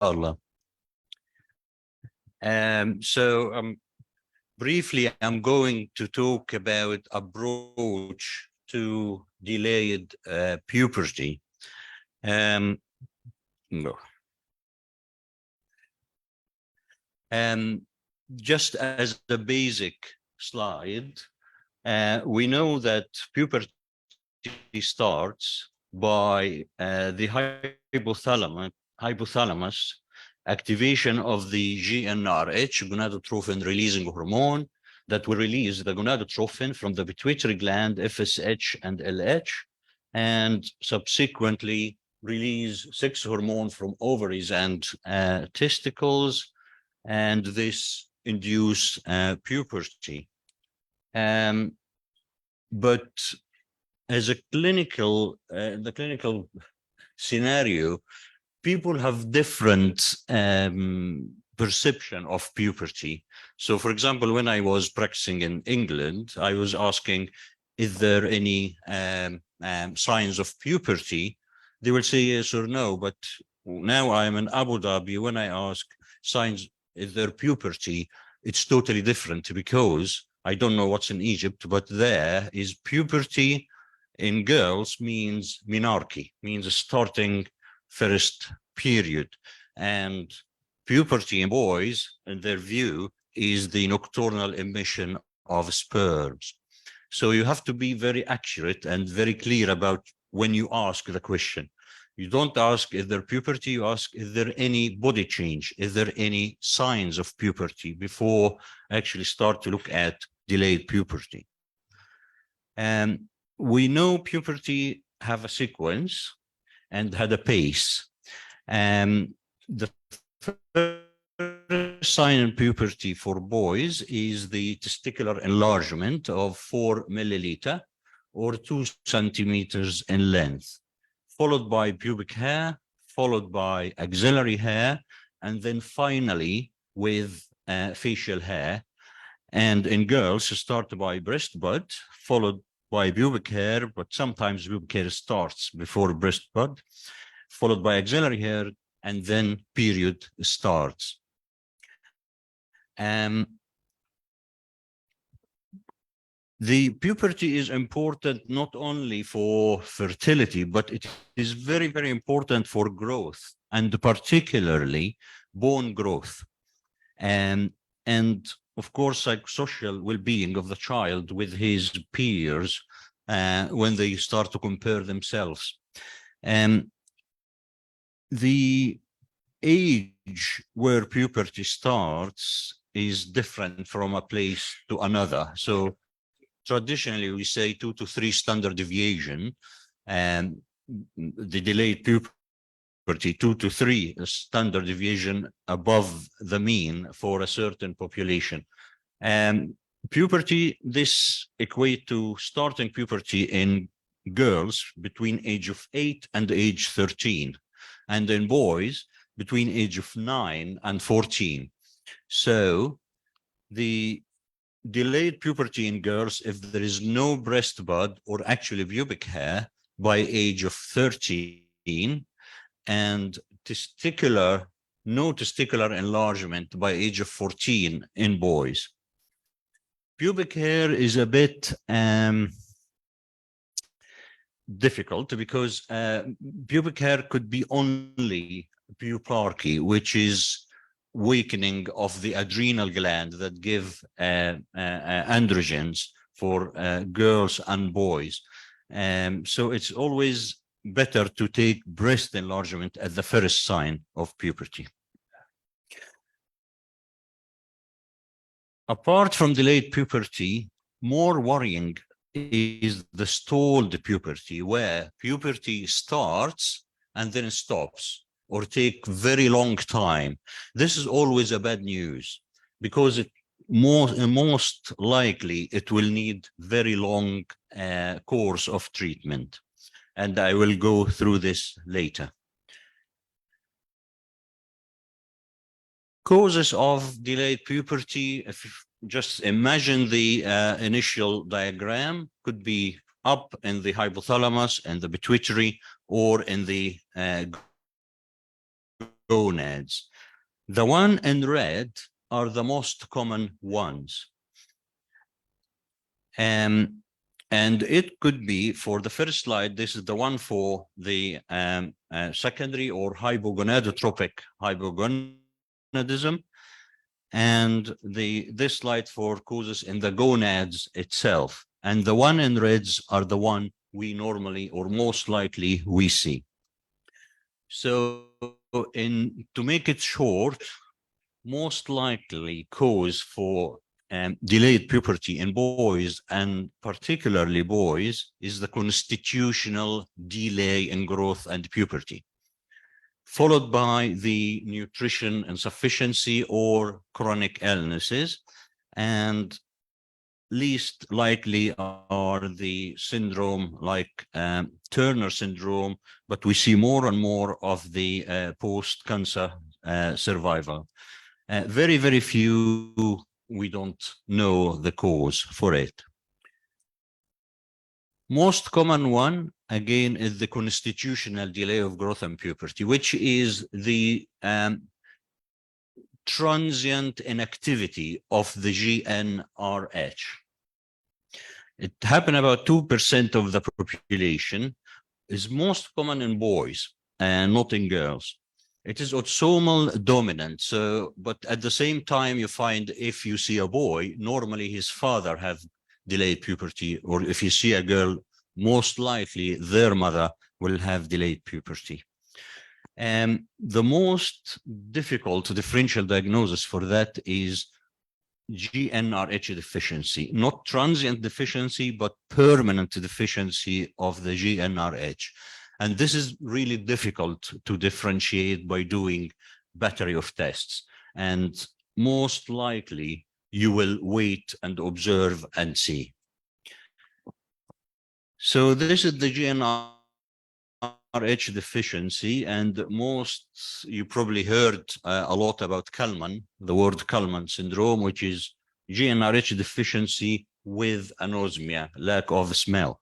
inshallah. Briefly, I'm going to talk about approach to delayed puberty. No. Just as a basic slide, we know that puberty starts by the hypothalamus activation of the GnRH, gonadotrophin releasing hormone, that will release the gonadotrophin from the pituitary gland, FSH and LH, and subsequently release sex hormone from ovaries and testicles, and this induce puberty. But as a clinical, the clinical scenario, people have different perception of puberty. So, for example, when I was practicing in England, I was asking, is there any signs of puberty? They will say yes or no. But now I'm in Abu Dhabi. When I ask signs, is there puberty? It's totally different, because I don't know what's in Egypt, but there is puberty in girls means menarche, means starting first period, and puberty in boys, in their view, is the nocturnal emission of sperms. So you have to be very accurate and very clear about when you ask the question. You don't ask, is there puberty? You ask, is there any body change? Is there any signs of puberty, before actually start to look at delayed puberty. And we know puberty have a sequence and had a pace. The first sign in puberty for boys is the testicular enlargement of 4 milliliter or 2 centimeters in length, followed by pubic hair, followed by axillary hair, and then finally with facial hair. And in girls, start by breast bud, followed by pubic hair, but sometimes pubic hair starts before breast bud, followed by axillary hair, and then period starts. The puberty is important not only for fertility, but it is very, very important for growth, and particularly bone growth. And of course, psychosocial well-being of the child with his peers when they start to compare themselves. The age where puberty starts is different from a place to another. So traditionally, we say 2 to 3 standard deviation, and the delayed puberty 2 to 3 standard deviation above the mean for a certain population. Puberty, this equate to starting puberty in girls between age of 8 and age 13, and in boys between age of 9 and 14. So the delayed puberty in girls, if there is no breast bud or actually pubic hair by age of 13, and no testicular enlargement by age of 14 in boys. Pubic hair is a bit difficult, because pubic hair could be only pubarchy, which is weakening of the adrenal gland that give androgens for girls and boys. So it's always better to take breast enlargement as the first sign of puberty. Apart from delayed puberty, more worrying is the stalled puberty, where puberty starts and then stops, or take very long time. This is always a bad news, because most likely it will need very long course of treatment. And I will go through this later. Causes of delayed puberty, if you just imagine the initial diagram, could be up in the hypothalamus and the pituitary, or in the gonads. The one in red are the most common ones. And it could be, for the first slide, this is the one for the secondary or hypogonadotropic hypogonadism, and this slide for causes in the gonads itself. And the one in reds are the one we normally or most likely we see. So to make it short, most likely cause for delayed puberty in boys, and particularly boys, is the constitutional delay in growth and puberty, followed by the nutrition insufficiency or chronic illnesses, and least likely are the syndrome like Turner syndrome, but we see more and more of the post-cancer survival. Very, very few, we don't know the cause for it. Most common one, again, is the constitutional delay of growth and puberty, which is the transient inactivity of the GnRH. It happened about 2% of the population, is most common in boys and not in girls. It is autosomal dominant, so, but at the same time, you find if you see a boy, normally his father have delayed puberty, or if you see a girl, most likely their mother will have delayed puberty. The most difficult differential diagnosis for that is GnRH deficiency, not transient deficiency, but permanent deficiency of the GnRH. And this is really difficult to differentiate by doing battery of tests. And most likely you will wait and observe and see. So this is the GnRH deficiency, and you probably heard a lot about Kalman, the word Kalman syndrome, which is GnRH deficiency with anosmia, lack of smell.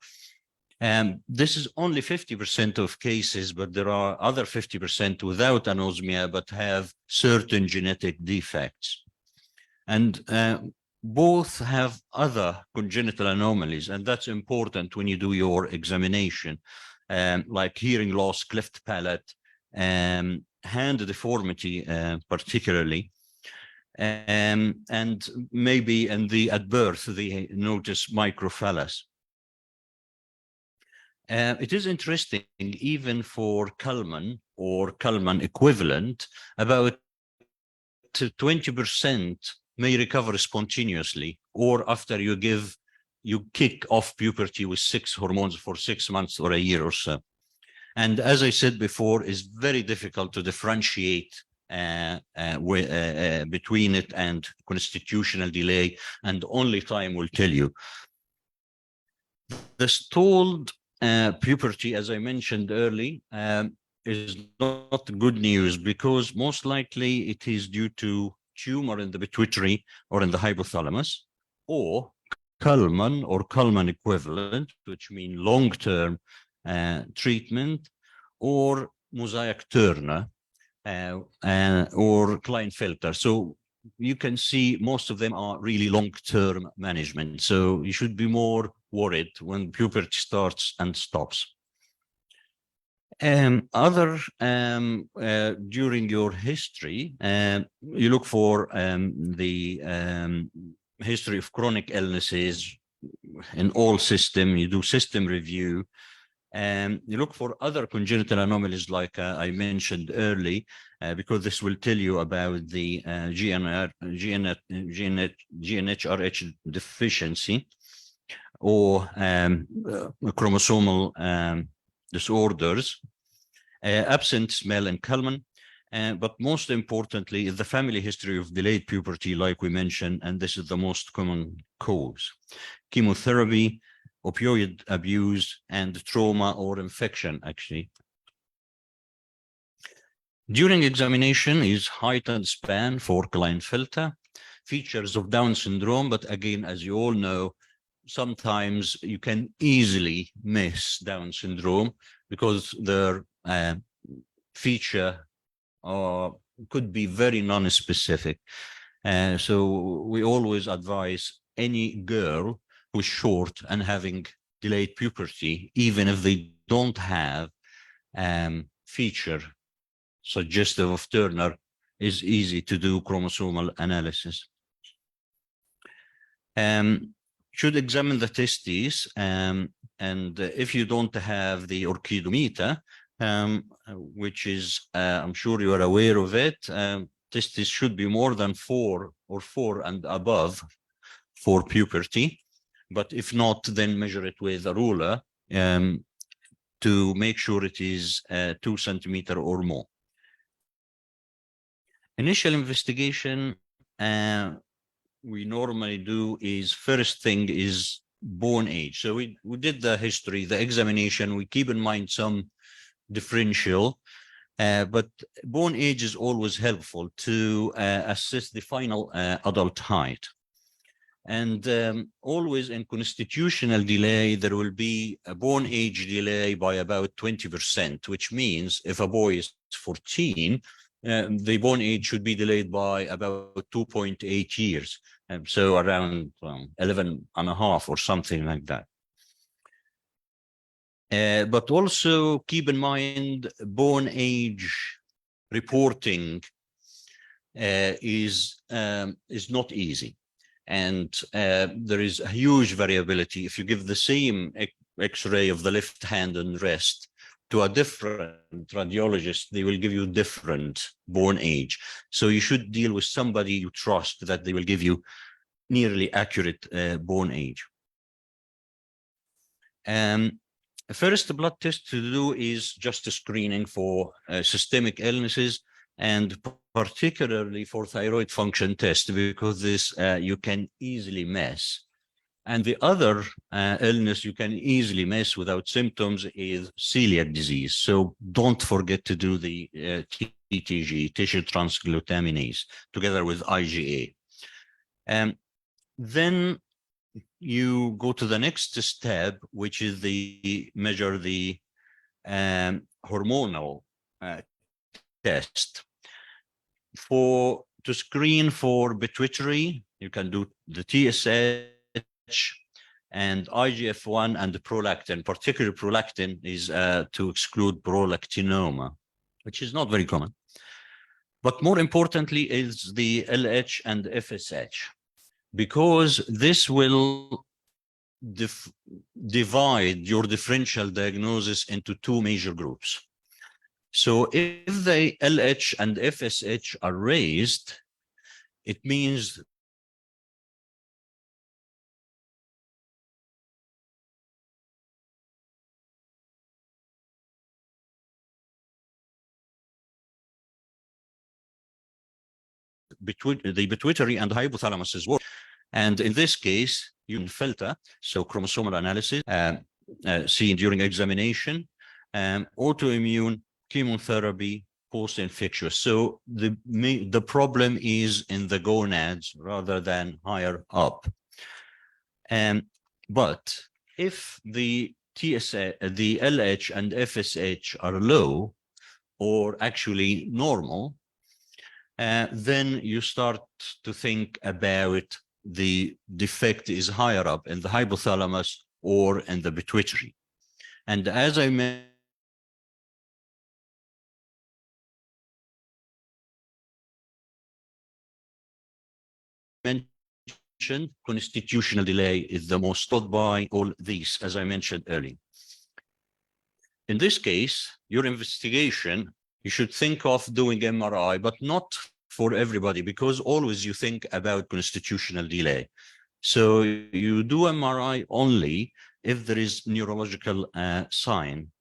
This is only 50% of cases, but there are other 50% without anosmia, but have certain genetic defects. And both have other congenital anomalies, and that's important when you do your examination, like hearing loss, cleft palate, hand deformity particularly, and maybe at birth they notice microphallus. It is interesting, even for Kalman or Kalman equivalent, about 20% may recover spontaneously, or after you kick off puberty with 6 hormones for 6 months or a year or so. And as I said before, it's very difficult to differentiate between it and constitutional delay, and only time will tell you. The stalled puberty, as I mentioned early, is not good news, because most likely it is due to tumor in the pituitary or in the hypothalamus, or Kalman or Kalman equivalent, which mean long-term treatment, or mosaic Turner or Klinefelter. So you can see most of them are really long-term management. So you should be more worried when puberty starts and stops. During your history, you look for the history of chronic illnesses in all system. You do system review, and you look for other congenital anomalies like I mentioned early, because this will tell you about the GnRH deficiency or chromosomal disorders, absent smell and Kalman, but most importantly is the family history of delayed puberty, like we mentioned, and this is the most common cause. Chemotherapy, opioid abuse, and trauma or infection, actually. During examination is height and span for Klinefelter, features of Down syndrome, but again, as you all know, sometimes you can easily miss Down syndrome because their feature could be very non-specific. So we always advise any girl who's short and having delayed puberty, even if they don't have feature suggestive of Turner, is easy to do chromosomal analysis. Should examine the testes, and if you don't have the orchidometer, which is, I'm sure you are aware of it, testes should be more than 4 or 4 and above for puberty. But if not, then measure it with a ruler to make sure it is 2 centimeters or more. Initial investigation we normally do is, first thing is bone age. So we did the history, the examination, we keep in mind some differential, but bone age is always helpful to assess the final adult height. And always in constitutional delay, there will be a bone age delay by about 20%, which means if a boy is 14, the bone age should be delayed by about 2.8 years. So around 11 and a half or something like that. But also keep in mind bone age reporting is not easy. And there is a huge variability. If you give the same X-ray of the left hand and wrist to a different radiologist, they will give you different bone age. So you should deal with somebody you trust that they will give you nearly accurate bone age. First blood test to do is just a screening for systemic illnesses, and particularly for thyroid function test, because this you can easily miss. And the other illness you can easily miss without symptoms is celiac disease. So don't forget to do the TTG, tissue transglutaminase, together with IgA. Then you go to the next step, which is the measure the hormonal test. To screen for pituitary, you can do the TSH and IGF-1 and the prolactin. Particularly prolactin is to exclude prolactinoma, which is not very common. But more importantly is the LH and FSH, because this will divide your differential diagnosis into 2 major groups. So if the LH and FSH are raised, it means between the pituitary and hypothalamus as well. And in this case, you can filter, so chromosomal analysis, seen during examination, autoimmune, chemotherapy, post-infectious. So the problem is in the gonads rather than higher up. But if the the LH and FSH are low, or actually normal, then you start to think about the defect is higher up in the hypothalamus or in the pituitary. And as I mentioned, constitutional delay is the most taught by all these, as I mentioned earlier. In this case, your investigation, you should think of doing MRI, but not for everybody, because always you think about constitutional delay. So you do MRI only if there is neurological sign,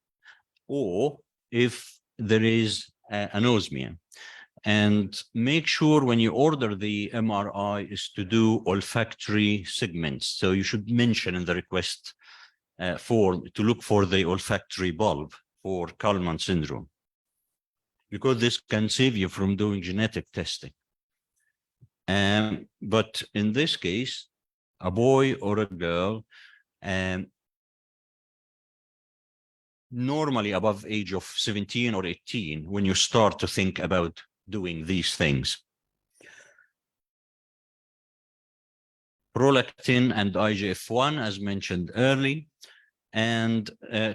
or if there is anosmia. And make sure when you order the MRI is to do olfactory segments. So you should mention in the request form to look for the olfactory bulb for Kallmann syndrome, because this can save you from doing genetic testing. But in this case, a boy or a girl, normally above age of 17 or 18 when you start to think about doing these things. Prolactin and IGF-1, as mentioned earlier, and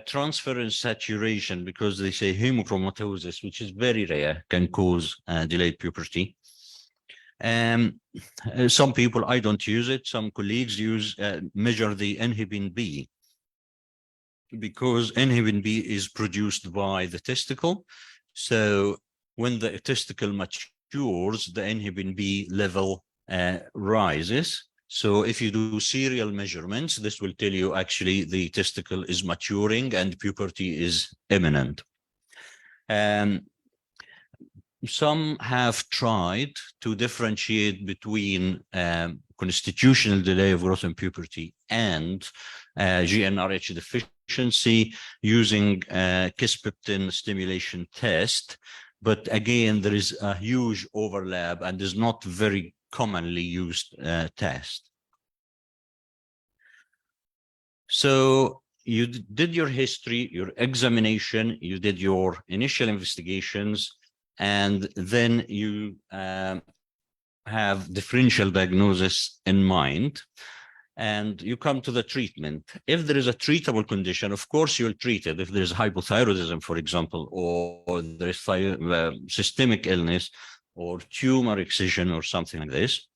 transferrin saturation, because they say hemochromatosis, which is very rare, can cause delayed puberty. Some people, I don't use it. Some colleagues measure the inhibin B, because inhibin B is produced by the testicle. So when the testicle matures, the inhibin B level rises. So if you do serial measurements, this will tell you actually the testicle is maturing and puberty is imminent. Some have tried to differentiate between constitutional delay of growth and puberty and GnRH deficiency using kisspeptin stimulation test. But again, there is a huge overlap and is not very commonly used test. So you did your history, your examination, you did your initial investigations, and then you have differential diagnosis in mind, and you come to the treatment. If there is a treatable condition, of course, you'll treat it. If there is hypothyroidism, for example, or there is systemic illness or tumor excision or something like this.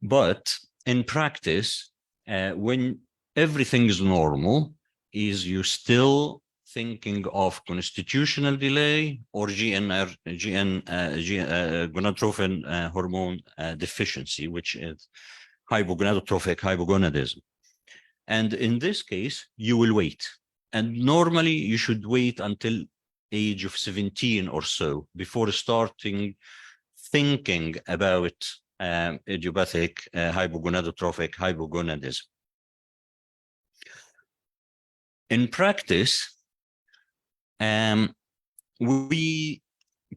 But in practice, when everything is normal, is you still thinking of constitutional delay or gonadotrophin hormone deficiency, which is hypogonadotrophic hypogonadism. And in this case, you will wait. And normally you should wait until age of 17 or so before starting thinking about idiopathic hypogonadotrophic hypogonadism. In practice, we,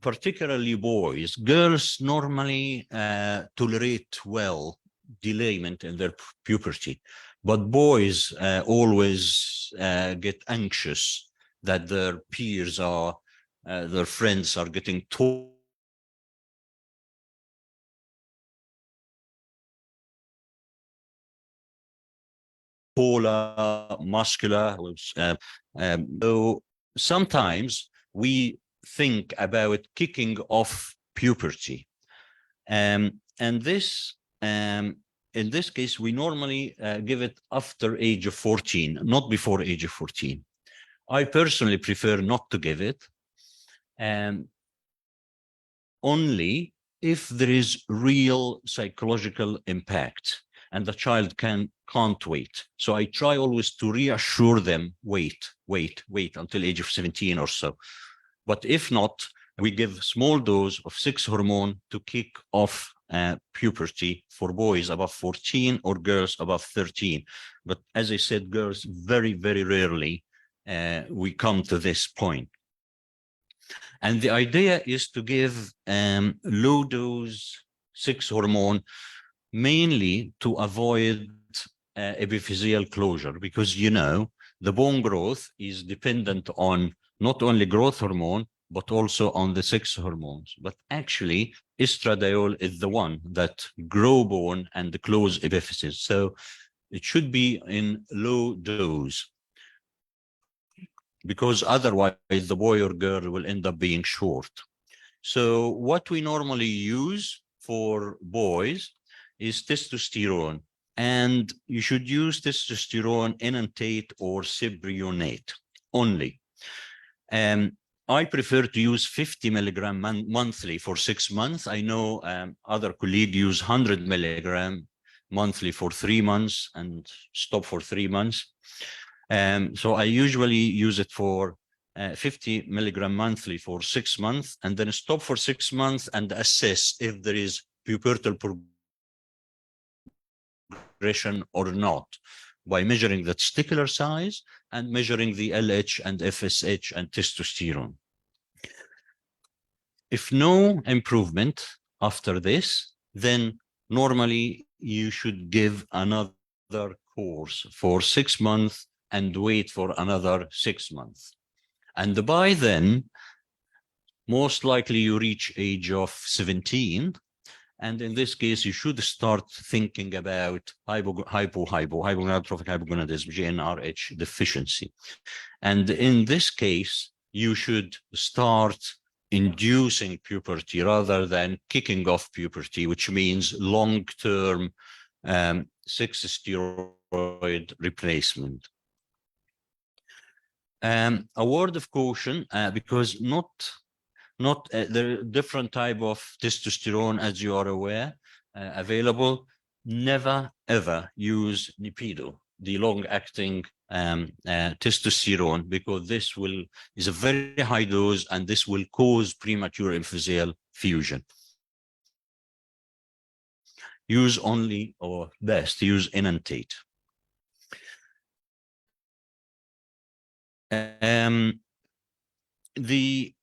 particularly boys, girls normally tolerate well delayment in their puberty, but boys always get anxious that their peers are, their friends are getting taller, muscular. So sometimes we think about kicking off puberty. And this, in this case, we normally give it after age of 14, not before age of 14. I personally prefer not to give it, only if there is real psychological impact and the child can't wait. So I try always to reassure them, wait until age of 17 or so. But if not, we give small dose of 6 hormone to kick off puberty for boys above 14 or girls above 13. But as I said, girls very, very rarely we come to this point. And the idea is to give low dose 6 hormone mainly to avoid epiphyseal closure, because, you know, the bone growth is dependent on not only growth hormone, but also on the 6 hormones. But actually, estradiol is the one that grow bone and close epiphyses. So it should be in low dose, because otherwise the boy or girl will end up being short. So what we normally use for boys is testosterone, and you should use testosterone enanthate or cypionate only. I prefer to use 50 milligram monthly for 6 months. I know other colleagues use 100 milligram monthly for 3 months and stop for 3 months. So I usually use it for 50 milligram monthly for 6 months, and then stop for 6 months and assess if there is pubertal progression or not, by measuring the testicular size and measuring the LH and FSH and testosterone. If no improvement after this, then normally you should give another course for 6 months and wait for another 6 months. And by then, most likely you reach age of 17. And in this case, you should start thinking about hypogonadotrophic hypogonadism, GnRH deficiency. And in this case, you should start inducing puberty rather than kicking off puberty, which means long-term sex steroid replacement. A word of caution, because there are different type of testosterone, as you are aware, available. Never ever use Nipido, the long-acting testosterone, because this is a very high dose, and this will cause premature epiphyseal fusion. Use only, or best, use enantate.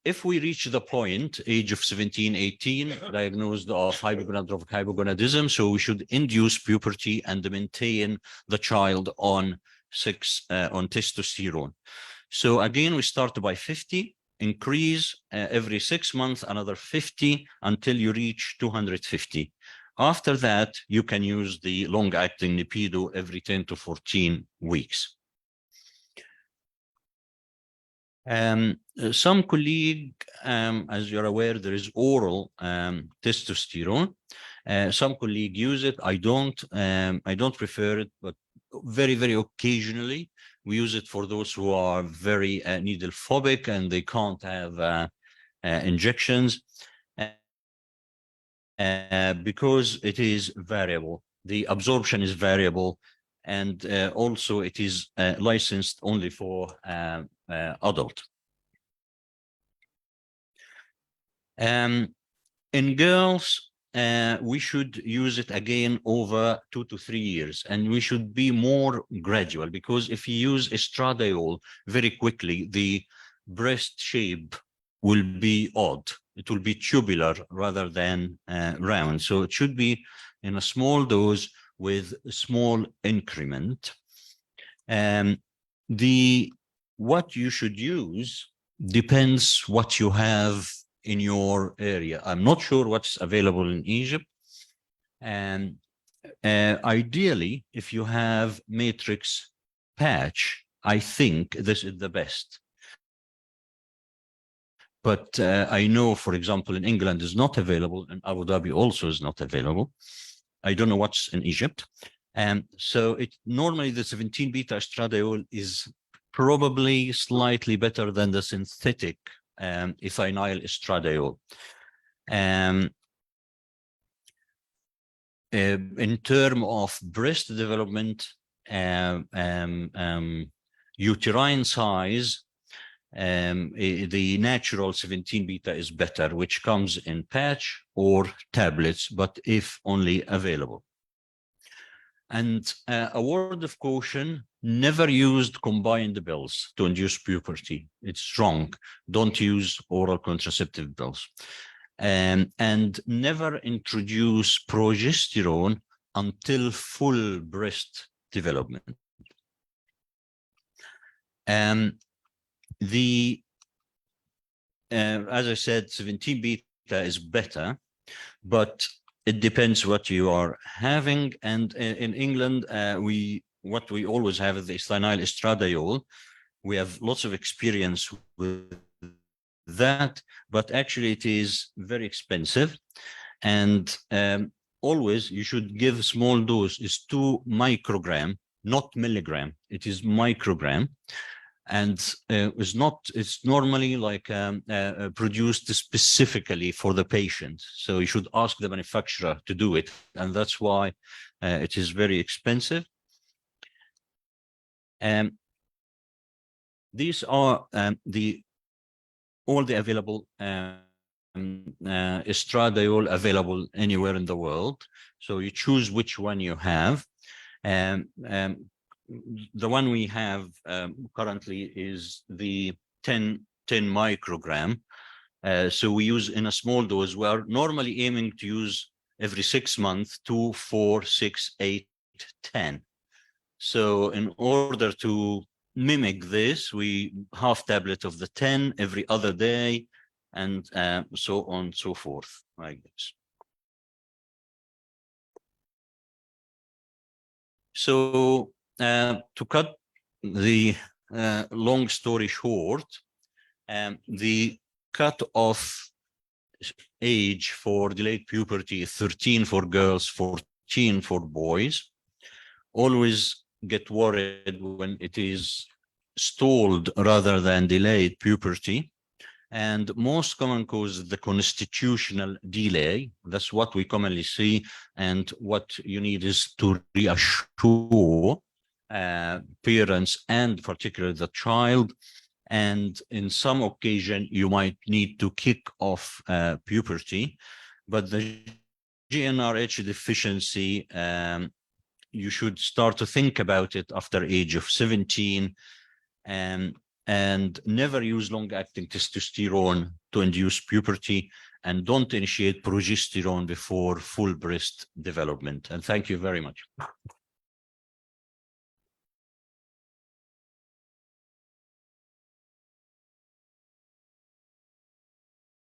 If we reach the point, age of 17, 18, diagnosed of hypogonadotrophic hypogonadism, so we should induce puberty and maintain the child on testosterone. So again, we start by 50, increase every 6 months, another 50 until you reach 250. After that, you can use the long-acting Nipido every 10 to 14 weeks. Some colleague, as you're aware, there is oral testosterone. Some colleague use it. I don't prefer it, but very, very occasionally we use it for those who are very needle phobic and they can't have injections, because it is variable. The absorption is variable, and also it is licensed only for adult. In girls, we should use it again over 2 to 3 years, and we should be more gradual, because if you use estradiol very quickly, the breast shape will be odd. It will be tubular rather than round. So it should be in a small dose with a small increment. What you should use depends what you have in your area. I'm not sure what's available in Egypt. And ideally, if you have matrix patch, I think this is the best. But I know, for example, in England is not available, and Abu Dhabi also is not available. I don't know what's in Egypt. So normally the 17 beta estradiol is probably slightly better than the synthetic ethinyl estradiol. In terms of breast development, uterine size, the natural 17 beta is better, which comes in patch or tablets, but if only available. And a word of caution, never used combined pills to induce puberty. It's wrong. Don't use oral contraceptive pills. And never introduce progesterone until full breast development. As I said, 17 beta is better, but it depends what you are having. And in England, what we always have is the ethinyl estradiol. We have lots of experience with that, but actually it is very expensive. And always you should give small dose. Is 2 microgram, not milligram. It is microgram. And it's normally like produced specifically for the patient. So you should ask the manufacturer to do it. And that's why it is very expensive. These are all the available estradiol available anywhere in the world. So you choose which one you have. The one we have currently is the 10 microgram. So we use in a small dose. We are normally aiming to use every 6 months, 2, 4, 6, 8, 10. So in order to mimic this. We half tablet of the 10 every other day, and so on and so forth, like this. So to cut the long story short, the cut-off age for delayed puberty is 13 for girls, 14 for boys. Always get worried when it is stalled rather than delayed puberty. And most common cause is the constitutional delay. That's what we commonly see. And what you need is to reassure parents and particularly the child. And in some occasion, you might need to kick off puberty. But the GnRH deficiency, you should start to think about it after age of 17, and never use long-acting testosterone to induce puberty, and don't initiate progesterone before full breast development. And thank you very much.